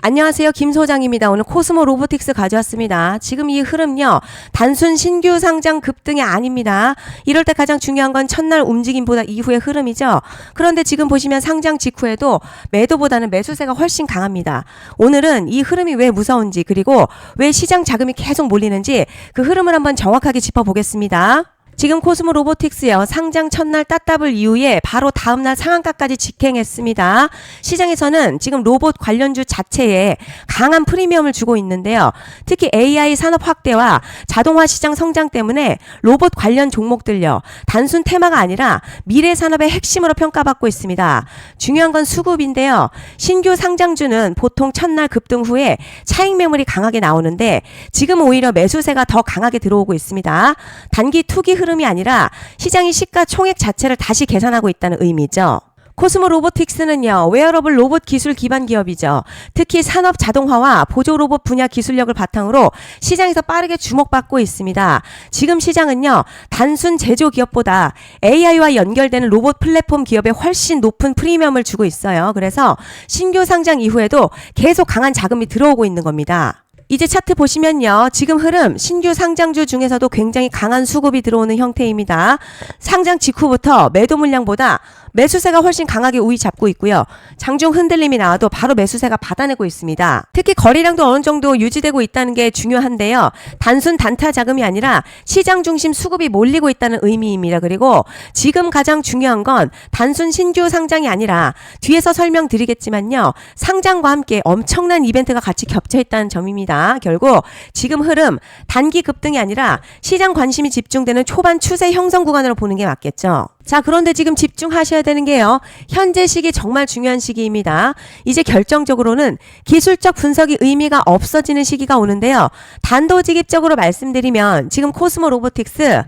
안녕하세요. 김 소장입니다. 오늘 코스모 로보틱스 가져왔습니다. 지금 이 흐름요. 단순 신규 상장 급등이 아닙니다. 이럴 때 가장 중요한 건 첫날 움직임보다 이후의 흐름이죠. 그런데 지금 보시면 상장 직후에도 매도보다는 매수세가 훨씬 강합니다. 오늘은 이 흐름이 왜 무서운지 그리고 왜 시장 자금이 계속 몰리는지 그 흐름을 한번 정확하게 짚어보겠습니다. 지금 코스모 로보틱스요. 상장 첫날 따따블 이후에 바로 다음날 상한가까지 직행했습니다. 시장에서는 지금 로봇 관련주 자체에 강한 프리미엄을 주고 있는데요. 특히 AI 산업 확대와 자동화 시장 성장 때문에 로봇 관련 종목들요. 단순 테마가 아니라 미래 산업의 핵심으로 평가받고 있습니다. 중요한 건 수급인데요. 신규 상장주는 보통 첫날 급등 후에 차익 매물이 강하게 나오는데 지금 오히려 매수세가 더 강하게 들어오고 있습니다. 단기 투기 흐름이 아니라 시장이 시가총액 자체를 다시 계산하고 있다는 의미죠. 코스모 로보틱스는요, 웨어러블 로봇 기술 기반 기업이죠. 특히 산업 자동화와 보조 로봇 분야 기술력을 바탕으로 시장에서 빠르게 주목받고 있습니다. 지금 시장은요, 단순 제조 기업보다 AI와 연결되는 로봇 플랫폼 기업에 훨씬 높은 프리미엄을 주고 있어요. 그래서 신규 상장 이후에도 계속 강한 자금이 들어오고 있는 겁니다. 이제 차트 보시면요. 지금 흐름 신규 상장주 중에서도 굉장히 강한 수급이 들어오는 형태입니다. 상장 직후부터 매도 물량보다 매수세가 훨씬 강하게 우위 잡고 있고요. 장중 흔들림이 나와도 바로 매수세가 받아내고 있습니다. 특히 거래량도 어느 정도 유지되고 있다는 게 중요한데요. 단순 단타 자금이 아니라 시장 중심 수급이 몰리고 있다는 의미입니다. 그리고 지금 가장 중요한 건 단순 신규 상장이 아니라 뒤에서 설명드리겠지만요. 상장과 함께 엄청난 이벤트가 같이 겹쳐 있다는 점입니다. 결국 지금 흐름 단기 급등이 아니라 시장 관심이 집중되는 초반 추세 형성 구간으로 보는 게 맞겠죠. 자, 그런데 지금 집중하셔야 되는 게요. 현재 시기 정말 중요한 시기입니다. 이제 결정적으로는 기술적 분석이 의미가 없어지는 시기가 오는데요. 단도직입적으로 말씀드리면 지금 코스모 로보틱스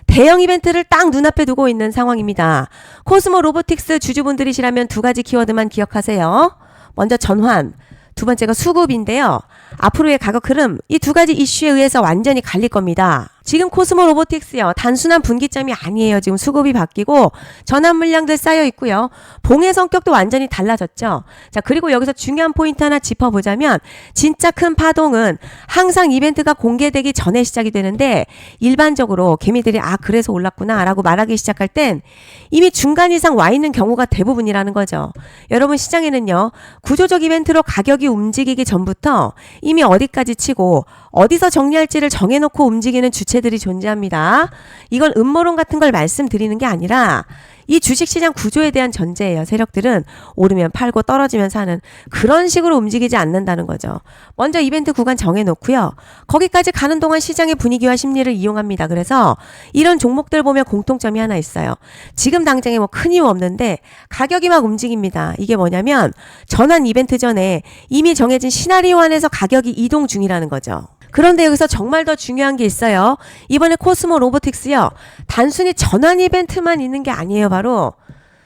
대형 이벤트를 딱 눈앞에 두고 있는 상황입니다. 코스모 로보틱스 주주분들이시라면 두 가지 키워드만 기억하세요. 먼저 전환, 두 번째가 수급인데요. 앞으로의 가격 흐름, 이 두 가지 이슈에 의해서 완전히 갈릴 겁니다. 지금 코스모 로보틱스요. 단순한 분기점이 아니에요. 지금 수급이 바뀌고 전환 물량들 쌓여 있고요. 봉의 성격도 완전히 달라졌죠. 자, 그리고 여기서 중요한 포인트 하나 짚어보자면 진짜 큰 파동은 항상 이벤트가 공개되기 전에 시작이 되는데 일반적으로 개미들이 그래서 올랐구나 라고 말하기 시작할 땐 이미 중간 이상 와 있는 경우가 대부분이라는 거죠. 여러분 시장에는요. 구조적 이벤트로 가격이 움직이기 전부터 이미 어디까지 치고 어디서 정리할지를 정해놓고 움직이는 주체들이 존재합니다. 이건 음모론 같은 걸 말씀드리는 게 아니라 이 주식시장 구조에 대한 전제예요. 세력들은 오르면 팔고 떨어지면 사는 그런 식으로 움직이지 않는다는 거죠. 먼저 이벤트 구간 정해놓고요. 거기까지 가는 동안 시장의 분위기와 심리를 이용합니다. 그래서 이런 종목들 보면 공통점이 하나 있어요. 지금 당장에 뭐 큰 이유 없는데 가격이 막 움직입니다. 이게 뭐냐면 전환 이벤트 전에 이미 정해진 시나리오 안에서 가격이 이동 중이라는 거죠. 그런데 여기서 정말 더 중요한 게 있어요. 이번에 코스모 로보틱스요. 단순히 전환 이벤트만 있는 게 아니에요. 바로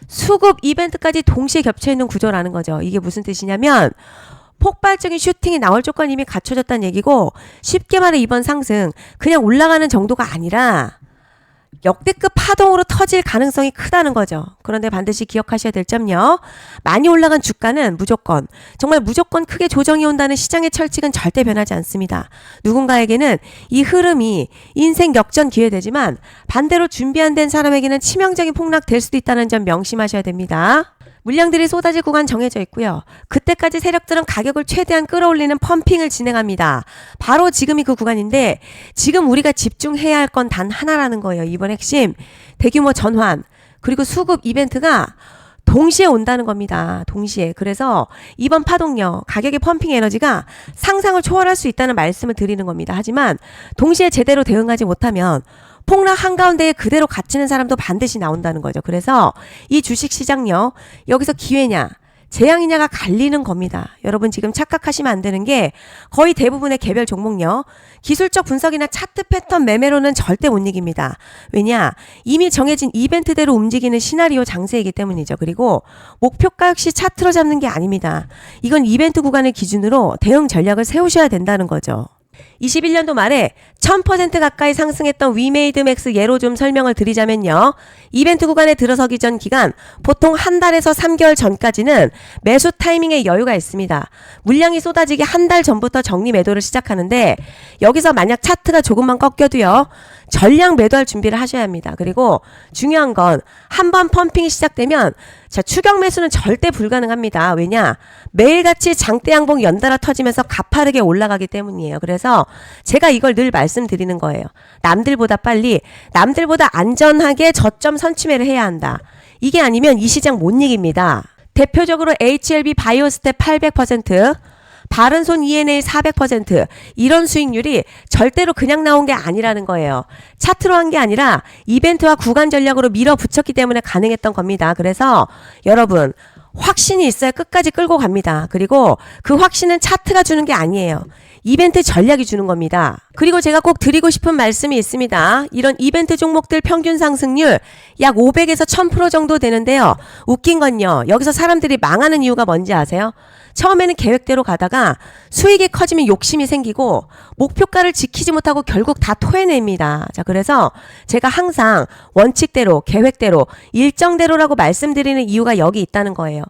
수급 이벤트까지 동시에 겹쳐 있는 구조라는 거죠. 이게 무슨 뜻이냐면 폭발적인 슈팅이 나올 조건이 이미 갖춰졌다는 얘기고 쉽게 말해 이번 상승 그냥 올라가는 정도가 아니라 역대급 파동으로 터질 가능성이 크다는 거죠. 그런데 반드시 기억하셔야 될 점요. 많이 올라간 주가는 정말 무조건 크게 조정이 온다는 시장의 철칙은 절대 변하지 않습니다. 누군가에게는 이 흐름이 인생 역전 기회되지만 반대로 준비 안 된 사람에게는 치명적인 폭락 될 수도 있다는 점 명심하셔야 됩니다. 물량들이 쏟아질 구간 정해져 있고요. 그때까지 세력들은 가격을 최대한 끌어올리는 펌핑을 진행합니다. 바로 지금이 그 구간인데 지금 우리가 집중해야 할 건 단 하나라는 거예요. 이번 핵심 대규모 전환 그리고 수급 이벤트가 동시에 온다는 겁니다. 동시에. 그래서 이번 파동력, 가격의 펌핑 에너지가 상상을 초월할 수 있다는 말씀을 드리는 겁니다. 하지만 동시에 제대로 대응하지 못하면 폭락 한가운데에 그대로 갇히는 사람도 반드시 나온다는 거죠. 그래서 이 주식시장요. 여기서 기회냐 재앙이냐가 갈리는 겁니다. 여러분 지금 착각하시면 안 되는 게 거의 대부분의 개별 종목요. 기술적 분석이나 차트 패턴 매매로는 절대 못 이깁니다. 왜냐? 이미 정해진 이벤트대로 움직이는 시나리오 장세이기 때문이죠. 그리고 목표가 역시 차트로 잡는 게 아닙니다. 이건 이벤트 구간을 기준으로 대응 전략을 세우셔야 된다는 거죠. 21년도 말에 1000% 가까이 상승했던 위메이드맥스 예로 좀 설명을 드리자면요. 이벤트 구간에 들어서기 전 기간 보통 한 달에서 3개월 전까지는 매수 타이밍에 여유가 있습니다. 물량이 쏟아지기 한 달 전부터 정리 매도를 시작하는데 여기서 만약 차트가 조금만 꺾여도요. 전량 매도할 준비를 하셔야 합니다. 그리고 중요한 건 한 번 펌핑이 시작되면 추격 매수는 절대 불가능합니다. 왜냐? 매일같이 장대 양봉 연달아 터지면서 가파르게 올라가기 때문이에요. 그래서 제가 이걸 늘 말씀드리는 거예요. 남들보다 빨리, 남들보다 안전하게 저점 선취매를 해야 한다. 이게 아니면 이 시장 못 이깁니다. 대표적으로 HLB 바이오스텝 800%, 바른손 ENA 400% 이런 수익률이 절대로 그냥 나온 게 아니라는 거예요. 차트로 한 게 아니라 이벤트와 구간 전략으로 밀어붙였기 때문에 가능했던 겁니다. 그래서 여러분 확신이 있어야 끝까지 끌고 갑니다. 그리고 그 확신은 차트가 주는 게 아니에요. 이벤트 전략이 주는 겁니다. 그리고 제가 꼭 드리고 싶은 말씀이 있습니다. 이런 이벤트 종목들 평균 상승률 약 500에서 1000% 정도 되는데요. 웃긴 건요. 여기서 사람들이 망하는 이유가 뭔지 아세요? 처음에는 계획대로 가다가 수익이 커지면 욕심이 생기고 목표가를 지키지 못하고 결국 다 토해냅니다. 자, 그래서 제가 항상 원칙대로, 계획대로, 일정대로라고 말씀드리는 이유가 여기 있다는 거예요.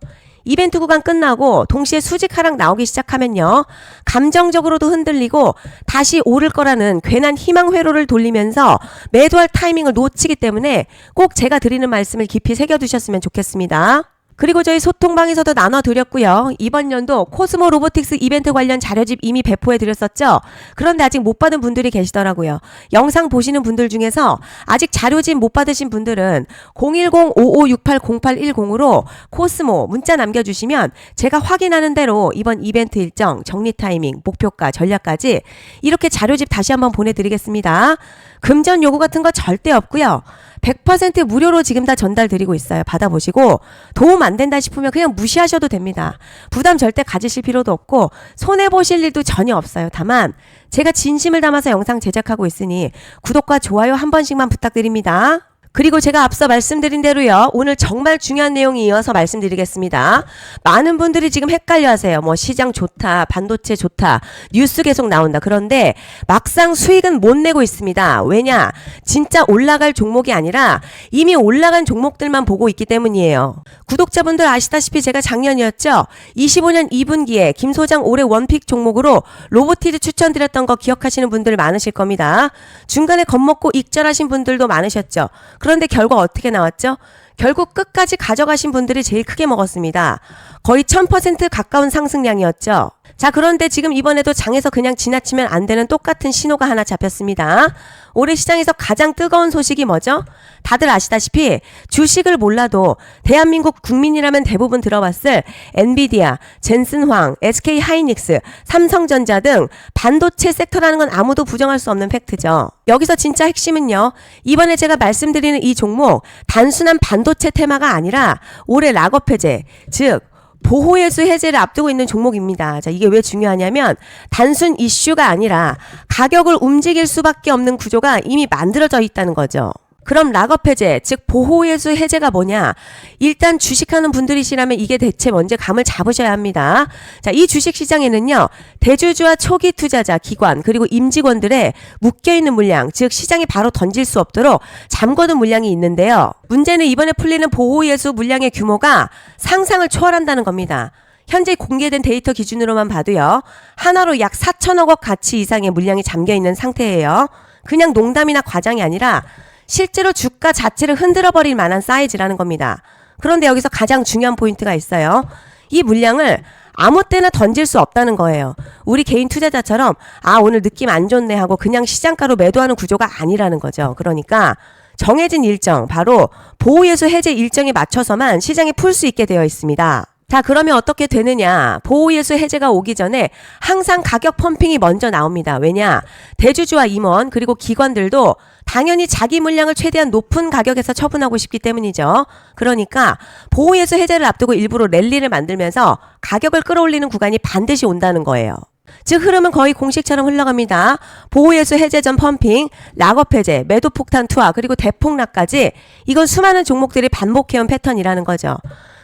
이벤트 구간 끝나고 동시에 수직 하락 나오기 시작하면요. 감정적으로도 흔들리고 다시 오를 거라는 괜한 희망 회로를 돌리면서 매도할 타이밍을 놓치기 때문에 꼭 제가 드리는 말씀을 깊이 새겨두셨으면 좋겠습니다. 그리고 저희 소통방에서도 나눠드렸고요. 이번 연도 코스모 로보틱스 이벤트 관련 자료집 이미 배포해드렸었죠. 그런데 아직 못 받은 분들이 계시더라고요. 영상 보시는 분들 중에서 아직 자료집 못 받으신 분들은 010-5568-0810으로 코스모 문자 남겨주시면 제가 확인하는 대로 이번 이벤트 일정, 정리 타이밍, 목표가, 전략까지 이렇게 자료집 다시 한번 보내드리겠습니다. 금전 요구 같은 거 절대 없고요. 100% 무료로 지금 다 전달드리고 있어요. 받아보시고 도움 안 된다 싶으면 그냥 무시하셔도 됩니다. 부담 절대 가지실 필요도 없고 손해보실 일도 전혀 없어요. 다만 제가 진심을 담아서 영상 제작하고 있으니 구독과 좋아요 한 번씩만 부탁드립니다. 그리고 제가 앞서 말씀드린 대로요. 오늘 정말 중요한 내용이 이어서 말씀드리겠습니다. 많은 분들이 지금 헷갈려 하세요. 뭐 시장 좋다, 반도체 좋다, 뉴스 계속 나온다. 그런데 막상 수익은 못 내고 있습니다. 왜냐? 진짜 올라갈 종목이 아니라 이미 올라간 종목들만 보고 있기 때문이에요. 구독자분들 아시다시피 제가 작년이었죠. 25년 2분기에 김 소장 올해 원픽 종목으로 로보티드 추천드렸던 거 기억하시는 분들 많으실 겁니다. 중간에 겁먹고 익절하신 분들도 많으셨죠. 그런데 결과 어떻게 나왔죠? 결국 끝까지 가져가신 분들이 제일 크게 먹었습니다. 거의 1000% 가까운 상승량이었죠. 자, 그런데 지금 이번에도 장에서 그냥 지나치면 안 되는 똑같은 신호가 하나 잡혔습니다. 올해 시장에서 가장 뜨거운 소식이 뭐죠? 다들 아시다시피 주식을 몰라도 대한민국 국민이라면 대부분 들어봤을 엔비디아, 젠슨황, SK하이닉스, 삼성전자 등 반도체 섹터라는 건 아무도 부정할 수 없는 팩트죠. 여기서 진짜 핵심은요. 이번에 제가 말씀드리는 이 종목 단순한 반도체 테마가 아니라 올해 락업 해제, 즉 보호예수 해제를 앞두고 있는 종목입니다. 자, 이게 왜 중요하냐면 단순 이슈가 아니라 가격을 움직일 수밖에 없는 구조가 이미 만들어져 있다는 거죠. 그럼 락업 해제, 즉 보호예수 해제가 뭐냐? 일단 주식하는 분들이시라면 이게 대체 뭔지 감을 잡으셔야 합니다. 자, 이 주식시장에는요. 대주주와 초기 투자자, 기관, 그리고 임직원들의 묶여있는 물량, 즉 시장에 바로 던질 수 없도록 잠궈둔 물량이 있는데요. 문제는 이번에 풀리는 보호예수 물량의 규모가 상상을 초월한다는 겁니다. 현재 공개된 데이터 기준으로만 봐도요. 하나로 약 4천억 원 가치 이상의 물량이 잠겨있는 상태예요. 그냥 농담이나 과장이 아니라 실제로 주가 자체를 흔들어버릴 만한 사이즈라는 겁니다. 그런데 여기서 가장 중요한 포인트가 있어요. 이 물량을 아무 때나 던질 수 없다는 거예요. 우리 개인 투자자처럼 오늘 느낌 안 좋네 하고 그냥 시장가로 매도하는 구조가 아니라는 거죠. 그러니까 정해진 일정, 바로 보호예수 해제 일정에 맞춰서만 시장에 풀 수 있게 되어 있습니다. 자, 그러면 어떻게 되느냐? 보호예수 해제가 오기 전에 항상 가격 펌핑이 먼저 나옵니다. 왜냐? 대주주와 임원 그리고 기관들도 당연히 자기 물량을 최대한 높은 가격에서 처분하고 싶기 때문이죠. 그러니까 보호예수 해제를 앞두고 일부러 랠리를 만들면서 가격을 끌어올리는 구간이 반드시 온다는 거예요. 즉 흐름은 거의 공식처럼 흘러갑니다. 보호예수 해제 전 펌핑, 락업 해제, 매도 폭탄 투하, 그리고 대폭락까지 이건 수많은 종목들이 반복해온 패턴이라는 거죠.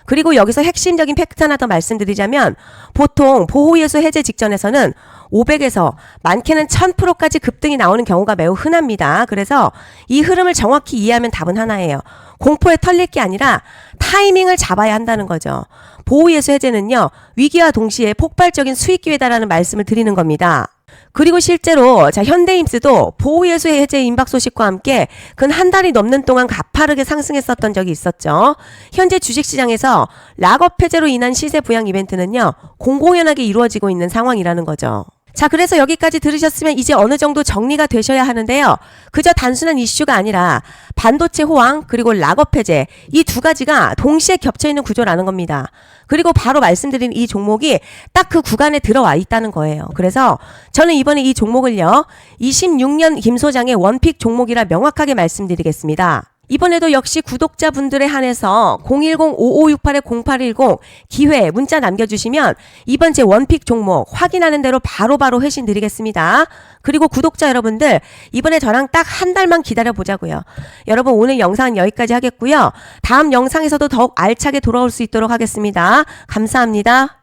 그리고 여기서 핵심적인 팩트 하나 더 말씀드리자면 보통 보호예수 해제 직전에서는 500에서 많게는 1000%까지 급등이 나오는 경우가 매우 흔합니다. 그래서 이 흐름을 정확히 이해하면 답은 하나예요. 공포에 털릴 게 아니라 타이밍을 잡아야 한다는 거죠. 보호예수 해제는요, 위기와 동시에 폭발적인 수익 기회다라는 말씀을 드리는 겁니다. 그리고 실제로 현대임스도 보호예수 해제 임박 소식과 함께 근 한 달이 넘는 동안 가파르게 상승했었던 적이 있었죠. 현재 주식시장에서 락업 해제로 인한 시세 부양 이벤트는요, 공공연하게 이루어지고 있는 상황이라는 거죠. 자, 그래서 여기까지 들으셨으면 이제 어느 정도 정리가 되셔야 하는데요. 그저 단순한 이슈가 아니라 반도체 호황 그리고 락업 해제 이 두 가지가 동시에 겹쳐있는 구조라는 겁니다. 그리고 바로 말씀드린 이 종목이 딱 그 구간에 들어와 있다는 거예요. 그래서 저는 이번에 이 종목을요, 26년 김 소장의 원픽 종목이라 명확하게 말씀드리겠습니다. 이번에도 역시 구독자분들에 한해서 010-5568-0810 기회 문자 남겨주시면 이번 제 원픽 종목 확인하는 대로 바로바로 회신 드리겠습니다. 그리고 구독자 여러분들 이번에 저랑 딱 한 달만 기다려보자고요. 여러분 오늘 영상은 여기까지 하겠고요. 다음 영상에서도 더욱 알차게 돌아올 수 있도록 하겠습니다. 감사합니다.